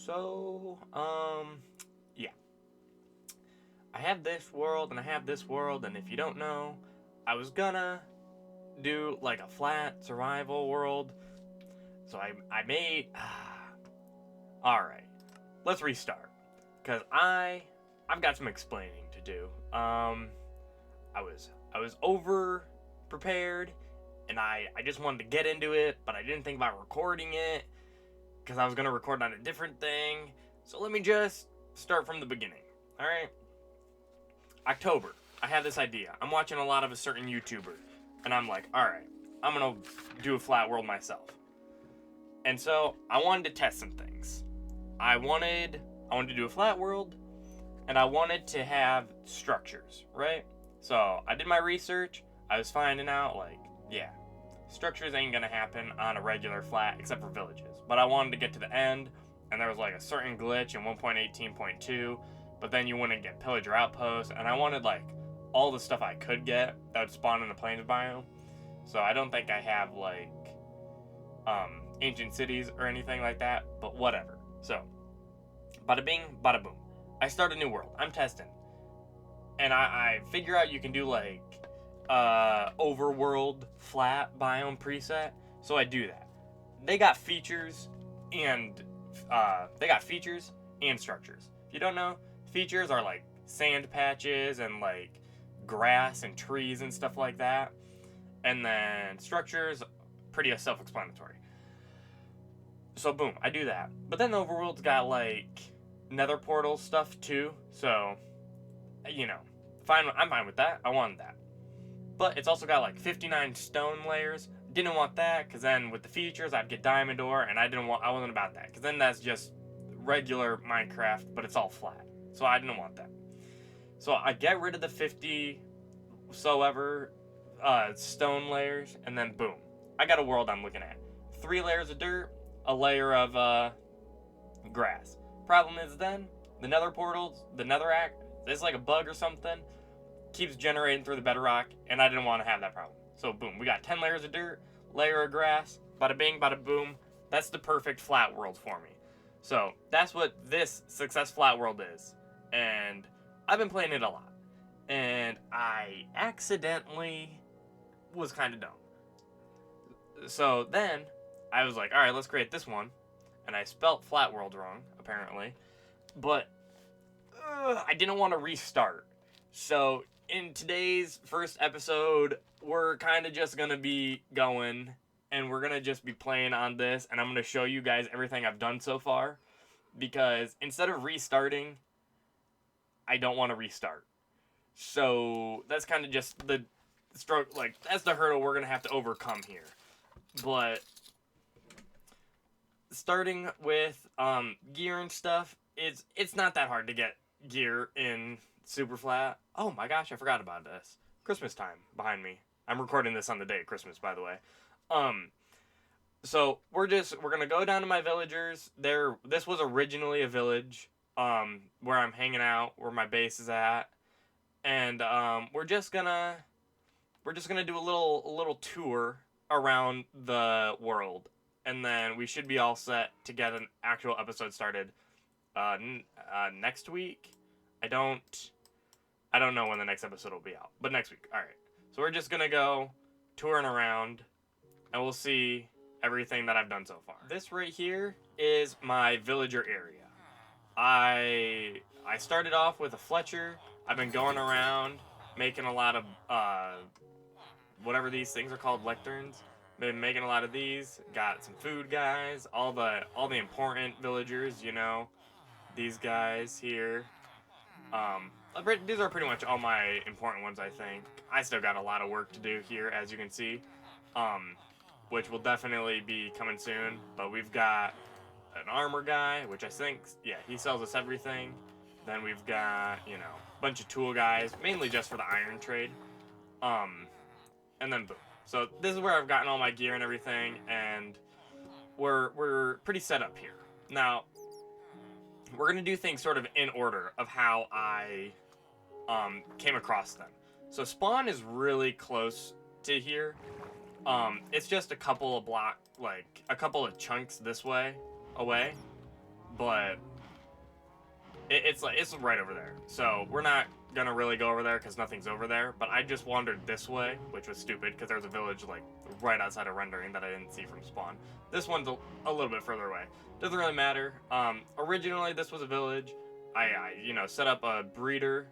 So, yeah. I have this world and I have this world, and if you don't know, I was gonna do like a flat survival world. So I made. Alright, let's restart. Because I've got some explaining to do. I was over prepared, and I just wanted to get into it, but I didn't think about recording it because I was gonna record on a different thing. So let me just start from the beginning. All right. October. I have this idea. I'm watching a lot of a certain YouTuber, and I'm like, all right, I'm gonna do a flat world myself. And so I wanted to test some things. I wanted to do a flat world, and I wanted to have structures, right? So I did my research. I was finding out, like, yeah, structures ain't gonna happen on a regular flat except for villages. But I wanted to get to the end, and there was like a certain glitch in 1.18.2, but then you wouldn't get pillager outposts, and I wanted like all the stuff I could get that would spawn in the plains biome. So I don't think I have like ancient cities or anything like that, but whatever. So bada bing, bada boom. I start a new world. I'm testing. And I figure out you can do like overworld flat biome preset. So I do that. They got features and structures. If you don't know, features are like sand patches and like grass and trees and stuff like that. And then structures, pretty self-explanatory. So boom, I do that. But then the overworld's got like nether portal stuff too. So, you know, fine. I'm fine with that. I wanted that. But it's also got like 59 stone layers. Didn't want that because then with the features I'd get diamond ore, and I wasn't about that because then that's just regular Minecraft, but it's all flat. So I didn't want that. So I get rid of the 50 stone layers, and then boom, I got a world I'm looking at. 3 layers of dirt, a layer of grass. Problem is then the nether portals, the netherrack, it's like a bug or something, keeps generating through the bedrock, and I didn't want to have that problem. So boom, we got 10 layers of dirt, layer of grass, bada bing, bada boom. That's the perfect flat world for me. So that's what this success flat world is. And I've been playing it a lot. And I accidentally was kind of dumb. So then I was like, all right, let's create this one. And I spelt flat world wrong, apparently. But I didn't want to restart. So in today's first episode, we're kind of just going to be going, and we're going to just be playing on this, and I'm going to show you guys everything I've done so far, because instead of restarting, I don't want to restart. So that's kind of just the stroke, like, that's the hurdle we're going to have to overcome here. But starting with gear and stuff, it's not that hard to get gear in Superflat. Oh my gosh, I forgot about this. Christmas time behind me. I'm recording this on the day of Christmas, by the way. So we're gonna go down to my villagers. This was originally a village, where I'm hanging out, where my base is at, and we're just gonna do a little tour around the world, and then we should be all set to get an actual episode started next week. I don't know when the next episode will be out, but next week. All right. So we're just gonna go touring around, and we'll see everything that I've done so far. This right here is my villager area. I started off with a Fletcher. I've been going around making a lot of whatever these things are called, lecterns. Been making a lot of these. Got some food guys, all the important villagers, you know, these guys here. These are pretty much all my important ones, I think. I still got a lot of work to do here, as you can see, which will definitely be coming soon. But we've got an armor guy, which I think, yeah, he sells us everything. Then we've got, you know, a bunch of tool guys, mainly just for the iron trade. And then boom. So this is where I've gotten all my gear and everything, and we're pretty set up here. Now, we're going to do things sort of in order of how I came across them. So spawn is really close to here. It's just a couple of chunks this way away. but it's right over there. So we're not gonna really go over there because nothing's over there. But I just wandered this way, which was stupid because there's a village like right outside of rendering that I didn't see from spawn. This one's a little bit further away. Doesn't really matter. Originally this was a village. I set up a breeder.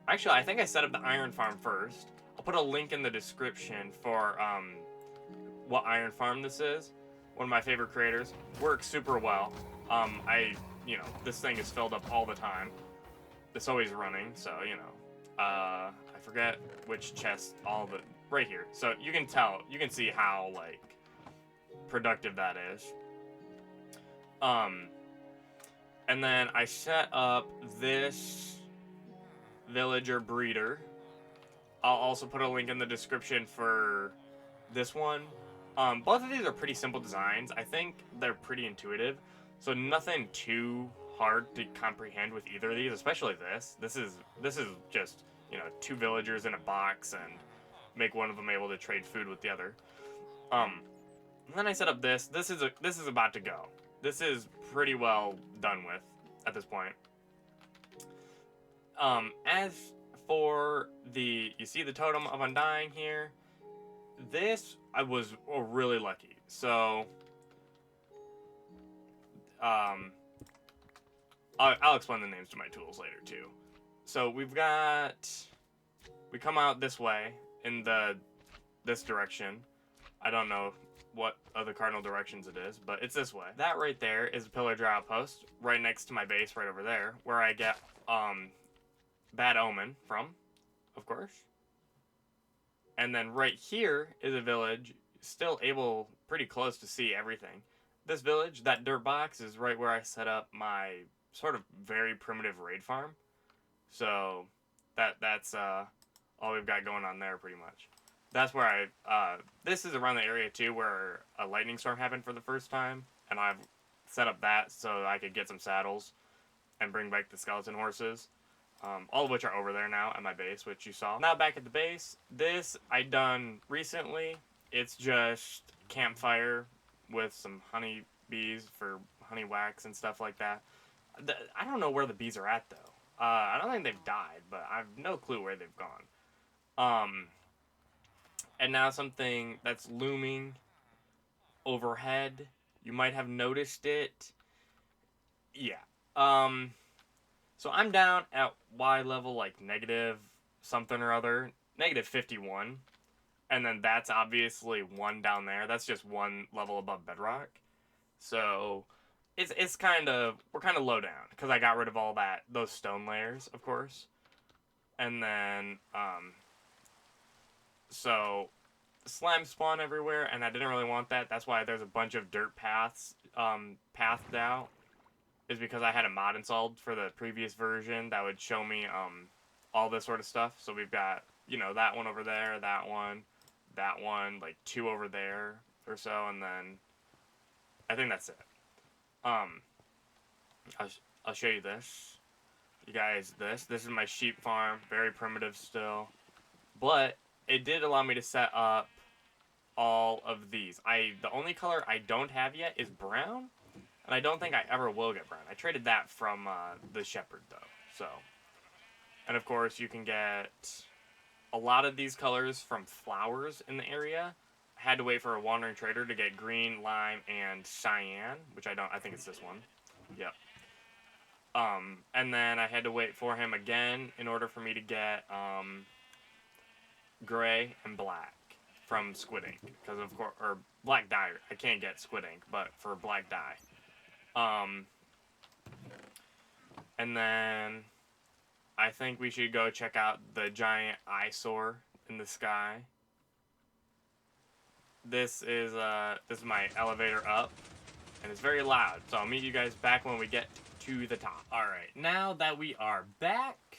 Actually, I think I set up the iron farm first. I'll put a link in the description for what iron farm this is. One of my favorite creators. Works super well. This thing is filled up all the time. It's always running, so, I forget which chest, right here. So you can see how, like, productive that is. And then I set up this villager breeder. I'll also put a link in the description for this one. Both of these are pretty simple designs. I think they're pretty intuitive, so nothing too hard to comprehend with either of these, especially this. This is just, two villagers in a box and make one of them able to trade food with the other. And then I set up this. This is about to go. This is pretty well done with at this point. As for you see the totem of undying here. This I was really lucky. So I'll explain the names to my tools later too. So we come out this way in this direction. I don't know what other cardinal directions it is, but it's this way. That right there is a pillager outpost right next to my base right over there, where I get Bad Omen from, of course. And then right here is a village, still able pretty close to see everything. This village, that dirt box, is right where I set up my sort of very primitive raid farm. So that's all we've got going on there pretty much. That's where this is around the area too where a lightning storm happened for the first time, and I've set up that so I could get some saddles and bring back the skeleton horses. All of which are over there now at my base, which you saw. Now back at the base, this I done recently. It's just campfire with some honey bees for honey wax and stuff like that. I don't know where the bees are at though. I don't think they've died, but I have no clue where they've gone. And now something that's looming overhead. You might have noticed it. Yeah. So I'm down at Y level, like negative something or other, negative 51. And then that's obviously 1 down there. That's just 1 level above bedrock. So we're kind of low down because I got rid of all those stone layers, of course. And then, so slime spawn everywhere, and I didn't really want that. That's why there's a bunch of dirt paths, pathed out. Is because I had a mod installed for the previous version that would show me all this sort of stuff. So we've got, that one over there, that one, like 2 over there or so, and then I think that's it. I'll show you this. You guys, this is my sheep farm, very primitive still. But it did allow me to set up all of these. The only color I don't have yet is brown. And I don't think I ever will get brown. I traded that from the shepherd, though. So, and of course, you can get a lot of these colors from flowers in the area. I had to wait for a wandering trader to get green, lime, and cyan, which I think it's this one. Yep. And then I had to wait for him again in order for me to get gray and black from squid ink, because of course, or black dye. I can't get squid ink, but for black dye. And then I think we should go check out the giant eyesore in the sky. This is my elevator up, and it's very loud. So I'll meet you guys back when we get to the top. All right, now that we are back,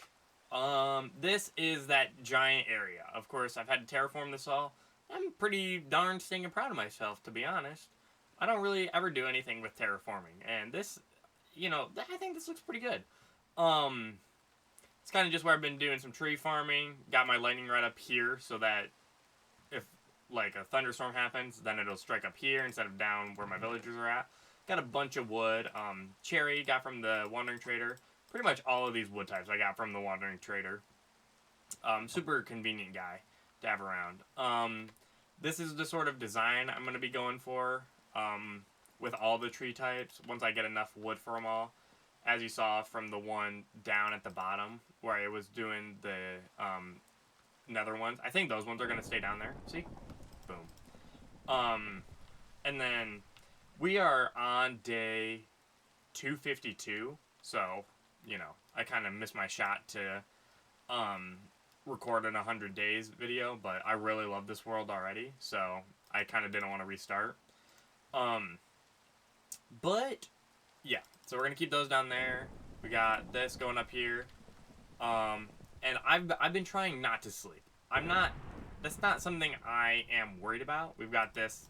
this is that giant area. Of course, I've had to terraform this all. I'm pretty darn stinking proud of myself, to be honest. I don't really ever do anything with terraforming, and this, I think this looks pretty good. It's kind of just where I've been doing some tree farming. Got my lightning right up here so that if, like, a thunderstorm happens, then it'll strike up here instead of down where my villagers are at. Got a bunch of wood. Cherry got from the Wandering Trader. Pretty much all of these wood types I got from the Wandering Trader. Super convenient guy to have around. This is the sort of design I'm going to be going for with all the tree types once I get enough wood for them all. As you saw from the one down at the bottom where I was doing the nether ones. I think those ones are going to stay down there. See? Boom. And then we are on day 252. So, you know, I kind of missed my shot to record an 100 days video, but I really love this world already, so I kind of didn't want to restart. But yeah, so we're gonna keep those down there. We got this going up here, and I've been trying not to sleep. That's not something I am worried about. We've got this,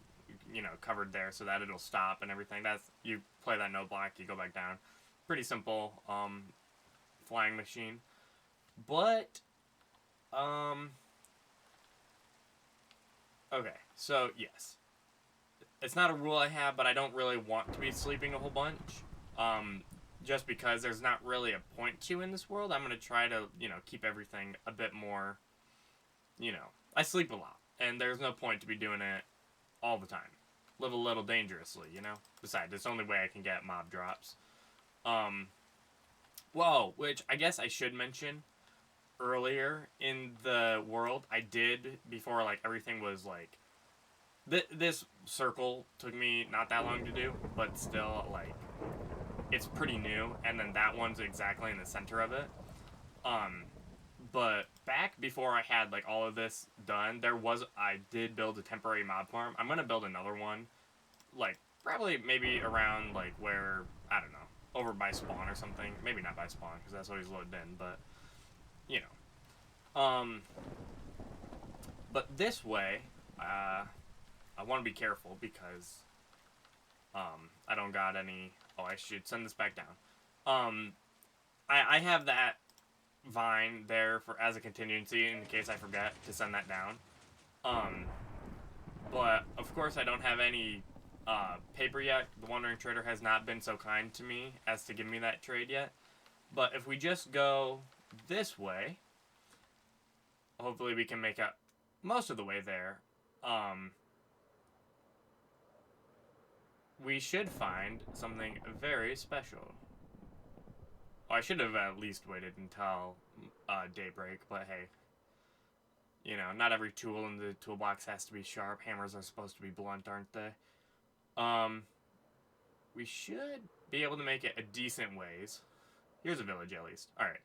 you know, covered there so that it'll stop and everything. That's, you play that note block, you go back down. Pretty simple flying machine, but okay, so yes. It's not a rule I have, but I don't really want to be sleeping a whole bunch. Just because there's not really a point to in this world. I'm going to try to, you know, keep everything a bit more, you know. I sleep a lot, and there's no point to be doing it all the time. Live a little dangerously, you know. Besides, it's the only way I can get mob drops. Whoa, which I guess I should mention. Earlier in the world, I did, before like everything was like, this circle took me not that long to do, but still, like, it's pretty new, and then that one's exactly in the center of it. But back before I had like all of this done, I did build a temporary mob farm. I'm gonna build another one, like probably maybe around like where, I don't know, over by spawn or something. Maybe not by spawn because that's always loaded in, but you know. But this way, I want to be careful because I don't got any. Oh, I should send this back down. I have that vine there for as a contingency in case I forget to send that down. But of course I don't have any paper yet. The Wandering Trader has not been so kind to me as to give me that trade yet. But if we just go this way, hopefully we can make it most of the way there. We should find something very special. Well, I should have at least waited until daybreak, but hey. You know, not every tool in the toolbox has to be sharp. Hammers are supposed to be blunt, aren't they? We should be able to make it a decent ways. Here's a village, at least. Alright.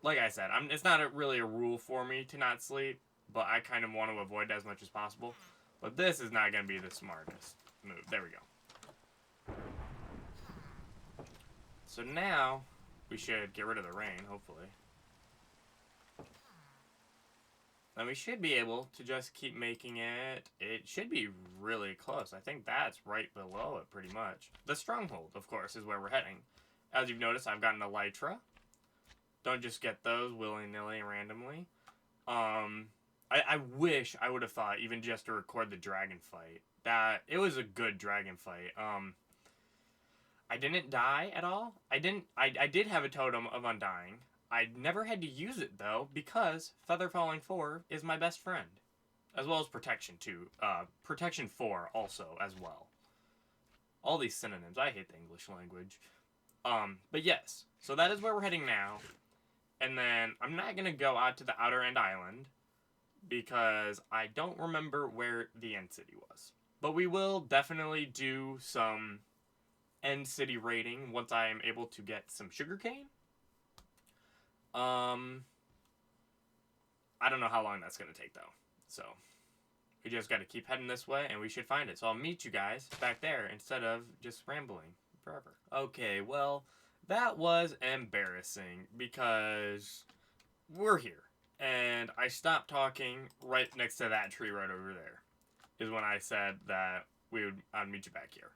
Like I said, it's not really a rule for me to not sleep, but I kind of want to avoid it as much as possible. But this is not going to be the smartest move. There we go. So now, we should get rid of the rain, hopefully. And we should be able to just keep making it. It should be really close. I think that's right below it, pretty much. The stronghold, of course, is where we're heading. As you've noticed, I've gotten a Elytra. Don't just get those willy-nilly randomly. I wish I would have thought, even just to record the dragon fight, that it was a good dragon fight. I didn't die at all. I did have a totem of undying. I never had to use it, though, because Feather Falling 4 is my best friend. As well as Protection 2. Protection 4 also, as well. All these synonyms. I hate the English language. But yes. So that is where we're heading now. And then, I'm not going to go out to the Outer End Island, because I don't remember where the End City was. But we will definitely do some End City raiding once I am able to get some sugarcane. I don't know how long that's going to take, though. So, we just got to keep heading this way, and we should find it. So I'll meet you guys back there instead of just rambling forever. Okay, well, that was embarrassing because we're here. And I stopped talking right next to that tree right over there. Is when I said that I'd meet you back here.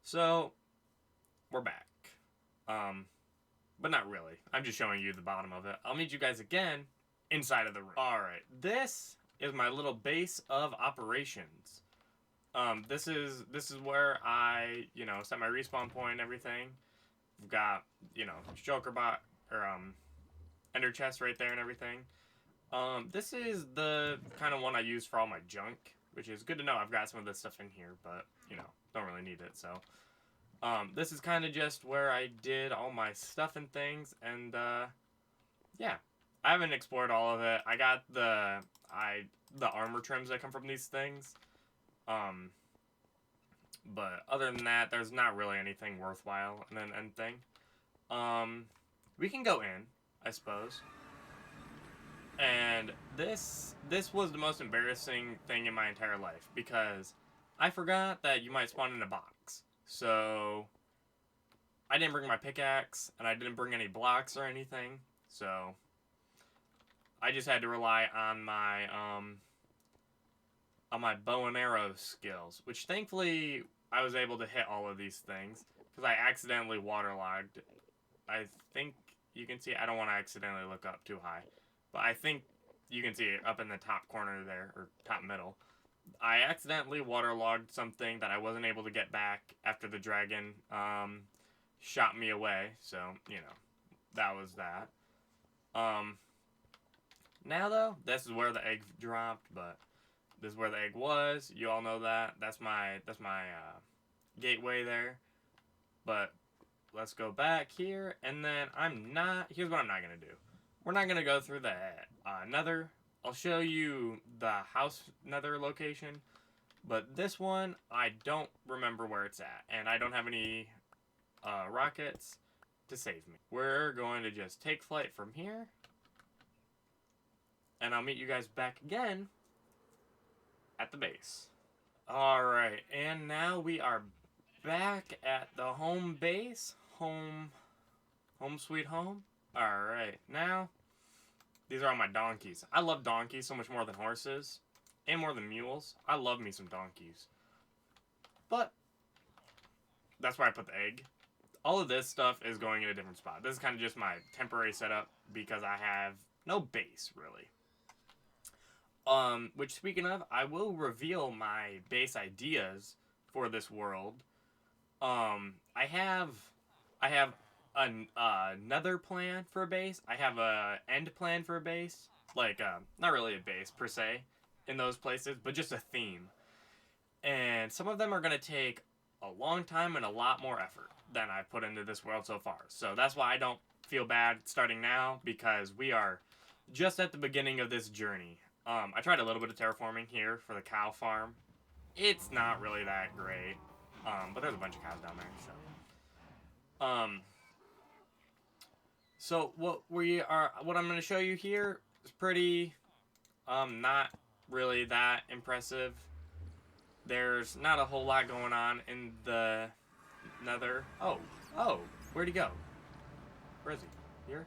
So, we're back. But not really. I'm just showing you the bottom of it. I'll meet you guys again inside of the room. Alright, this is my little base of operations. This is where I, you know, set my respawn point and everything. We've got, you know, Joker bot or Ender chest right there and everything. This is the kind of one I use for all my junk, which is good to know. I've got some of this stuff in here, but you know, don't really need it. So, this is kind of just where I did all my stuff and things, and yeah, I haven't explored all of it. I got the armor trims that come from these things. But other than that, there's not really anything worthwhile in an end thing. We can go in, I suppose. And this was the most embarrassing thing in my entire life because I forgot that you might spawn in a box. So I didn't bring my pickaxe and I didn't bring any blocks or anything. So I just had to rely on my bow and arrow skills, which thankfully I was able to hit all of these things because I accidentally waterlogged. I think you can see, I don't want to accidentally look up too high, but I think you can see it up in the top corner there, or top middle. I accidentally waterlogged something that I wasn't able to get back after the dragon shot me away, so, you know, that was that. Now though, this is where the egg dropped, but this is where the egg was. You all know that. That's my gateway there. But let's go back here, and then here's what I'm not going to do. We're not going to go through the Nether. I'll show you the house Nether location, but this one, I don't remember where it's at, and I don't have any rockets to save me. We're going to just take flight from here, and I'll meet you guys back again at the base. Alright, and now we are back at the home base. Home sweet home. Alright, now, these are all my donkeys. I love donkeys so much more than horses, and more than mules. I love me some donkeys. But, that's where I put the egg. All of this stuff is going in a different spot. This is kind of just my temporary setup, because I have no base, really. Which, speaking of, I will reveal my base ideas for this world. I have another plan for a base. I have a end plan for a base. Like, not really a base, per se, in those places, but just a theme. And some of them are going to take a long time and a lot more effort than I've put into this world so far. So that's why I don't feel bad starting now, because we are just at the beginning of this journey. I tried a little bit of terraforming here for the cow farm. It's not really that great, but there's a bunch of cows down there, so. So what I'm going to show you here is pretty, not really that impressive. There's not a whole lot going on in the Nether. Oh, where'd he go? Where is he? Here?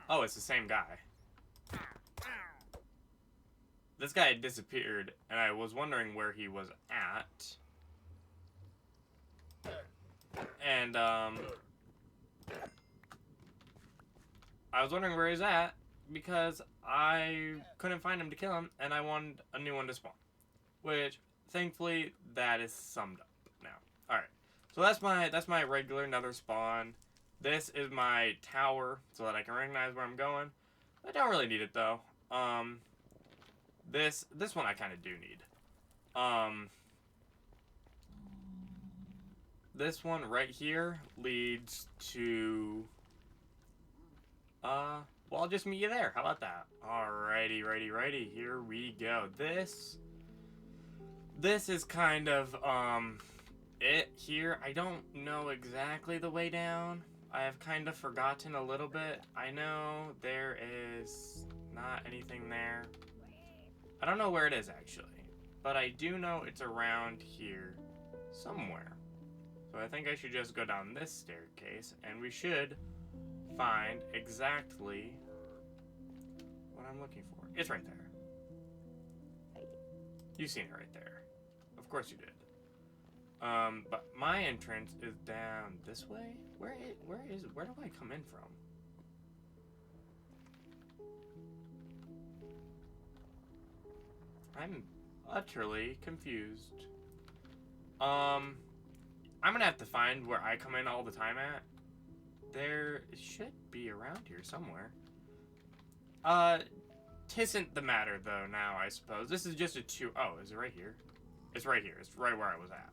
Oh, it's the same guy. This guy had disappeared, and I was wondering where he was at. And, I was wondering where he's at, because I couldn't find him to kill him, and I wanted a new one to spawn. Which, thankfully, that is summed up now. Alright, so that's my regular Nether spawn. This is my tower, so that I can recognize where I'm going. I don't really need it, though. This one I kind of do need. This one right here leads to, well, I'll just meet you there. How about that? Alrighty, righty. Here we go. This is kind of, it here. I don't know exactly the way down. I have kind of forgotten a little bit. I know there is not anything there. I don't know where it is, actually. But I do know it's around here somewhere. So I think I should just go down this staircase, and we should find exactly what I'm looking for. It's right there. You've seen it right there. Of course you did. But my entrance is down this way? Where do I come in from? utterly confused. I'm gonna have to find where I come in all the time at. There it should be around here somewhere. Tisn't the matter though now, I suppose. This is just a two. Oh, is it right here? It's right here. It's right where I was at.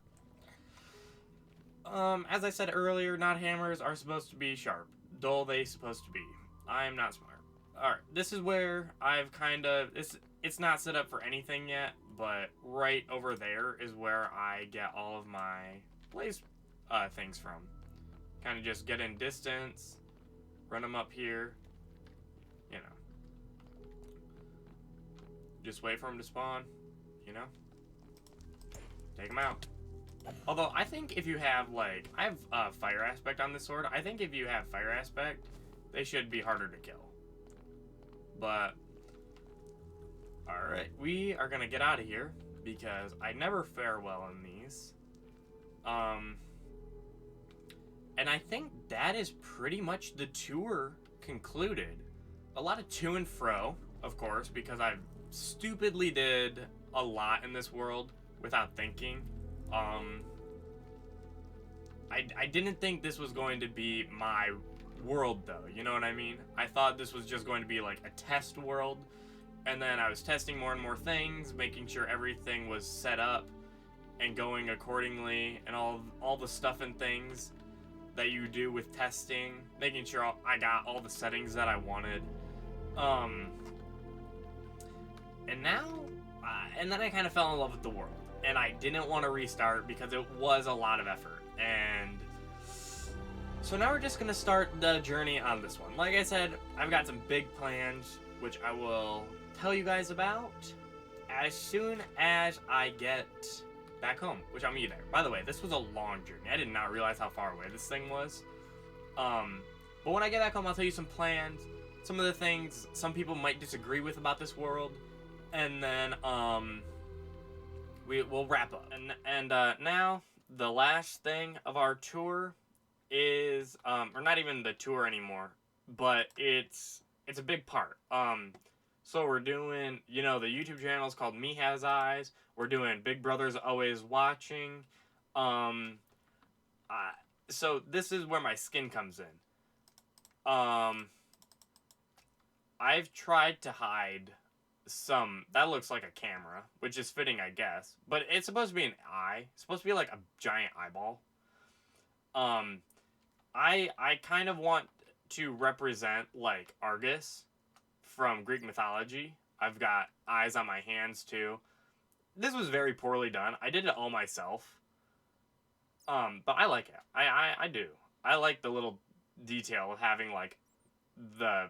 As I said earlier, not hammers are supposed to be sharp. Dull they supposed to be. I am not smart. Alright, this is where I've kind of... It's not set up for anything yet, but right over there is where I get all of my blaze things from. Kind of just get in distance, run them up here, you know. Just wait for them to spawn, you know. Take them out. Although, I think if you have, like... I have fire aspect on this sword. I think if you have fire aspect, they should be harder to kill. But... Alright, we are gonna get out of here, because I never fare well in these. And I think that is pretty much the tour concluded. A lot of to and fro, of course, because I stupidly did a lot in this world without thinking. I didn't think this was going to be my world, though, you know what I mean? I thought this was just going to be like a test world, and then I was testing more and more things, making sure everything was set up and going accordingly, and all the stuff and things that you do with testing, making sure I got all the settings that I wanted. And now, and then I kind of fell in love with the world. And I didn't want to restart because it was a lot of effort. And so now we're just going to start the journey on this one. Like I said, I've got some big plans, which I will tell you guys about as soon as I get back home, which I'll meet you there. By the way, this was a long journey. I did not realize how far away this thing was. But when I get back home, I'll tell you some plans, some of the things some people might disagree with about this world, and then, we'll wrap up. And now, the last thing of our tour is, or not even the tour anymore, but it's a big part. So we're doing, you know, the YouTube channel is called Me Has Eyes. We're doing Big Brother's Always Watching. So this is where my skin comes in. I've tried to hide some... That looks like a camera, which is fitting, I guess. But it's supposed to be an eye. It's supposed to be like a giant eyeball. I kind of want to represent, like, Argus from Greek mythology. I've got eyes on my hands, too. This was very poorly done. I did it all myself. But I like it. I do. I like the little detail of having, like, the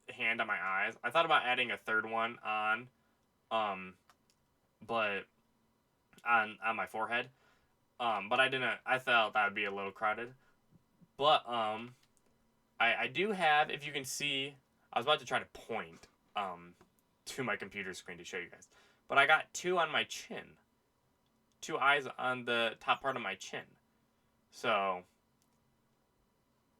hand on my eyes. I thought about adding a third one on, but on my forehead. But I didn't. I felt that would be a little crowded. But, I do have, if you can see, I was about to try to point, to my computer screen to show you guys. But I got two on my chin. Two eyes on the top part of my chin. So,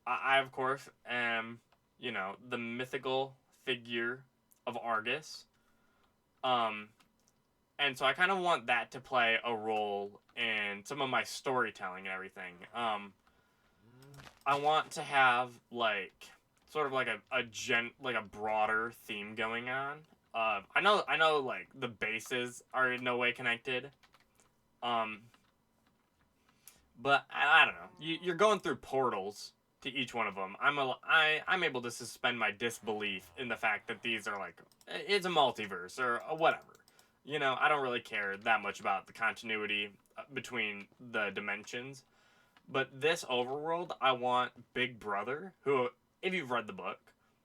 I of course, am, you know, the mythical figure of Argus. And so I kind of want that to play a role in some of my storytelling and everything. I want to have, like, sort of like a broader theme going on. I know, like, the bases are in no way connected. But I don't know. You're going through portals to each one of them. I'm able to suspend my disbelief in the fact that these are, like, it's a multiverse or whatever. You know, I don't really care that much about the continuity between the dimensions. But this overworld, I want Big Brother, who, if you've read the book,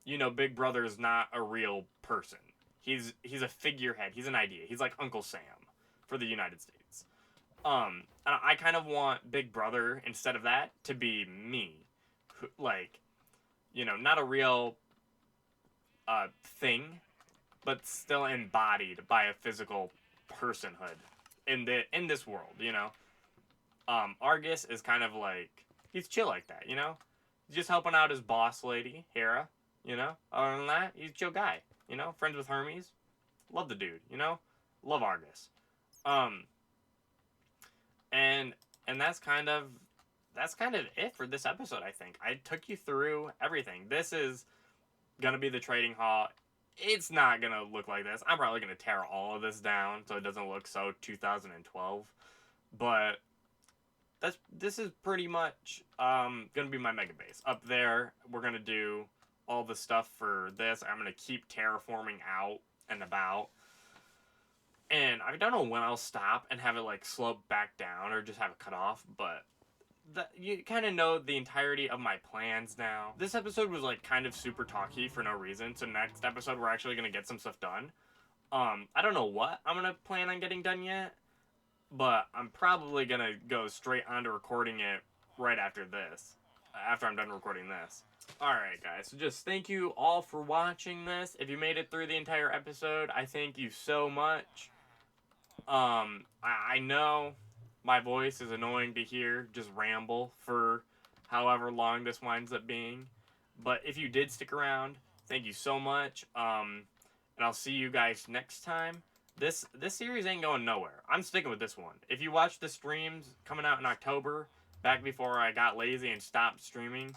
you know Big Brother is not a real person. He's a figurehead. He's an idea. He's like Uncle Sam for the United States. And I kind of want Big Brother, instead of that, to be me. Like, you know, not a real thing, but still embodied by a physical personhood in this world, you know? Argus is kind of like, he's chill like that, you know? He's just helping out his boss lady, Hera, you know? Other than that, he's a chill guy, you know? Friends with Hermes. Love the dude, you know? Love Argus. Um, and that's kind of it for this episode. I think I took you through everything. This is gonna be the trading hall. It's not gonna look like this. I'm probably gonna tear all of this down so it doesn't look so 2012. But this is pretty much gonna be my mega base. Up there, we're gonna do all the stuff for this. I'm gonna keep terraforming out and about. And I don't know when I'll stop and have it like slope back down or just have it cut off, but you kind of know the entirety of my plans now. This episode was like kind of super talky for no reason, so next episode we're actually gonna get some stuff done. I don't know what I'm gonna plan on getting done yet, but I'm probably gonna go straight onto recording it right after this, after I'm done recording this. Alright guys, so just thank you all for watching this. If you made it through the entire episode, I thank you so much. I know my voice is annoying to hear, just ramble for however long this winds up being. But if you did stick around, thank you so much. And I'll see you guys next time. This series ain't going nowhere. I'm sticking with this one. If you watch the streams coming out in October, back before I got lazy and stopped streaming,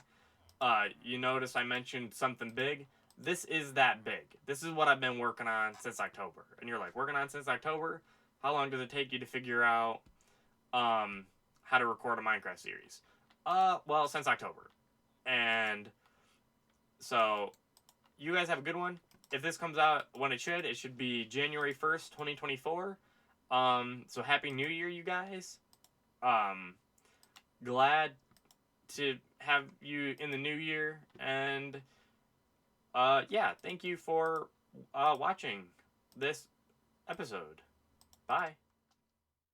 you notice I mentioned something big. This is that big. This is what I've been working on since October. And you're like, working on since October? How long does it take you to figure out how to record a Minecraft series? Well, since October. And so you guys have a good one. If this comes out when it should be January 1st, 2024. So happy New Year, you guys. Glad to have you in the new year, and yeah, thank you for watching this episode. Bye.